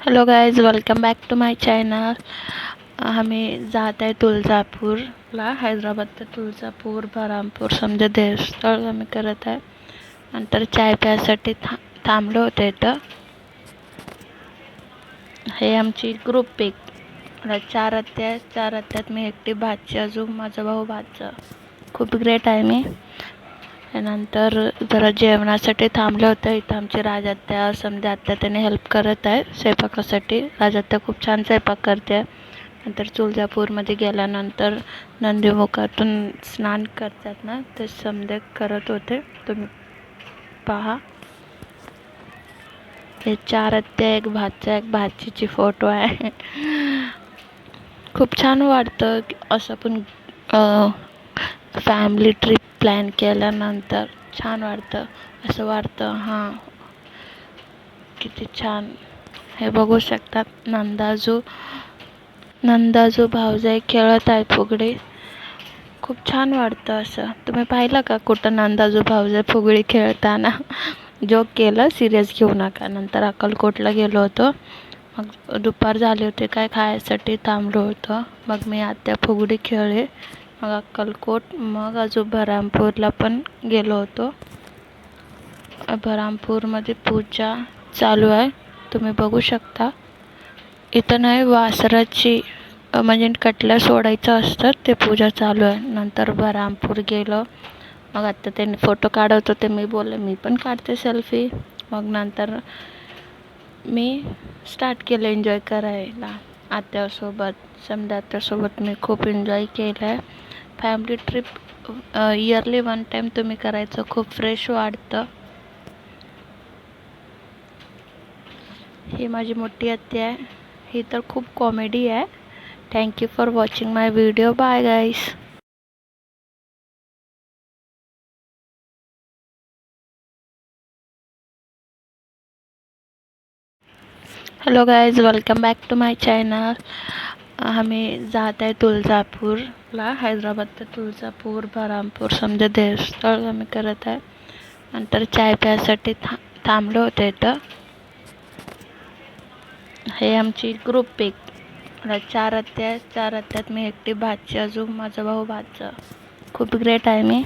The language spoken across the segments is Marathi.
Hello guys, welcome back to my channel. आम्ही जात आहे तुळजापूरला, हैदराबाद ते तुळजापूर बरहमपूर समजा देवस्थळ आम्ही करत आहे। नंतर चाय प्यायसाठी थांबलो होतो इथं। हे आमची ग्रुप पिक, चार अत्यात मी एकटी भाची, अजून माझा भाऊ भाचा। खूप ग्रेट आहे मी। नंतर जरा जेवणासाठी थांबलं होतं। इथं आमची राजात्या समजा आत्या त्याने हेल्प करत आहे स्वयंपाकासाठी। राजात्या खूप छान स्वयंपाक करते। नंतर तुळजापूरमध्ये गेल्यानंतर नंदीमुखातून स्नान करतात ना, ते समजे करत होते। तुम्ही पहा, हे चार आत्या, एक भाचा, एक भाचीची फोटो आहे। खूप छान वाटतं असं पण फॅमिली ट्रिप प्लॅन केल्यानंतर छान वाटतं। असं वाटतं हां, किती छान। हे बघू शकतात, नंदाजू भाऊजाई खेळत आहे फुगडी। खूप छान वाटतं असं। तुम्ही पाहिलं का कुठं नंदाजू भाऊजाई फुगडी खेळताना? जोक केलं, सिरियस घेऊ नका। नंतर अक्कलकोटला गेलो होतो। मग दुपार झाली होती, काय खायसाठी थांबलो होतो। मग मी आत्या फुगडी खेळले, मग अक्कलकोट, मग अजून बरहमपूरला पण गेलो होतो। बरहमपूरमध्ये पूजा चालू आहे, तुम्ही बघू शकता। इथं नाही, वासराची म्हणजे कटल्या सोडायचं असतं, ते पूजा चालू आहे। नंतर बरहमपूर गेलो, मग आता त्यांनी फोटो काढत होते, मी बोलले मी पण काढते सेल्फी। मग नंतर मी स्टार्ट केलं एन्जॉय करायला आत्यासोबत। समजा आत्यासोबत मी खूप एन्जॉय केलं आहे। Family trip yearly one time तुम्ही करायचं, खूप फ्रेश वाटतं। ही माझी मोठी आत्या आहे, ही तर खूप कॉमेडी आहे। Thank you for watching my video, bye guys. Hello guys, welcome back to my channel. आम्ही जात आहे तुळजापूरला, हैदराबाद ते तुळजापूर बरहमपूर समजा देवस्थळ आम्ही करत आहे। नंतर चाय प्यायसाठी थांबलो होतो इथं। हे आमची ग्रुप पिक, चार अत्यात मी एकटी भाची, अजून माझा भाऊ भाचा। खूप ग्रेट आहे मी।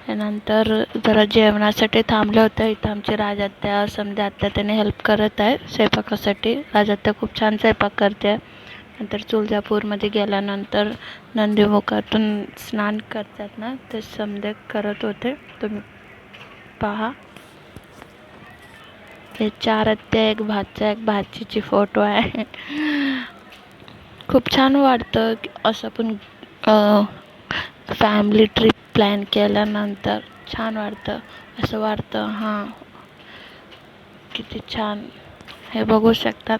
नंतर जरा जेवणासाठी थांबलं होतं। इथं आमची राजात्या समजा आत्या त्याने हेल्प करत आहे स्वयंपाकासाठी। राजात्या खूप छान स्वयंपाक करते। नंतर तुळजापूरमध्ये गेल्यानंतर नंदीमुखातून स्नान करतात ना, ते समजे करत होते। तुम्ही पहा, हे चार आत्या, एक भाचा, एक भाचीची फोटो आहे। खूप छान वाटतं असं पण फॅमिली ट्रिप प्लॅन केल्यानंतर छान वाटतं। असं वाटतं हां, किती छान। हे बघू शकतात,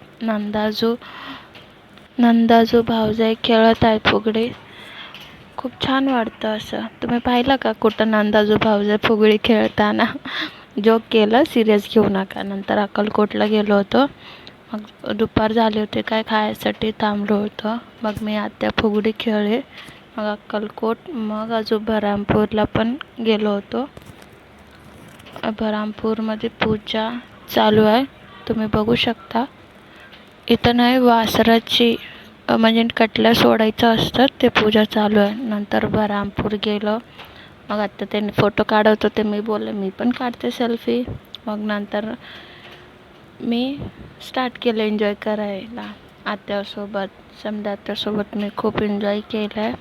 नंदाजू भाऊजाई खेळत आहे फुगडी। खूप छान वाटतं असं। तुम्ही पाहिलं का कुठं नंदाजू भाऊजाई फुगडी खेळताना? जोक केलं, सिरियस घेऊ नका। नंतर अक्कलकोटला गेलो होतो। मग दुपार झाली होती, काय खायसाठी थांबलो होतो। मग मी आत्या फुगडी खेळले, मग अक्कलकोट, मग अजून बरहमपूरला पण गेलो होतो। बरहमपूरमध्ये पूजा चालू आहे, तुम्ही बघू शकता। इथं नाही, वासराची म्हणजे कटल्या सोडायचं असतं, ते पूजा चालू आहे। नंतर बरहमपूर गेलो, मग आता त्यांनी फोटो काढत होते, मी बोलले मी पण काढते सेल्फी। मग नंतर मी स्टार्ट केलं एन्जॉय करायला आत्यासोबत। समजा आत्यासोबत मी खूप एन्जॉय केलं आहे।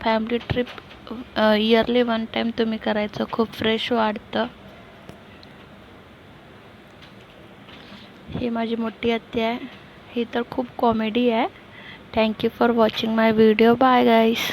Family trip yearly one time तुम्ही करायचं, खूप फ्रेश वाटतं। ही माझी मोठी आत्या आहे, ही तर खूप कॉमेडी आहे। Thank you for watching my video, bye guys.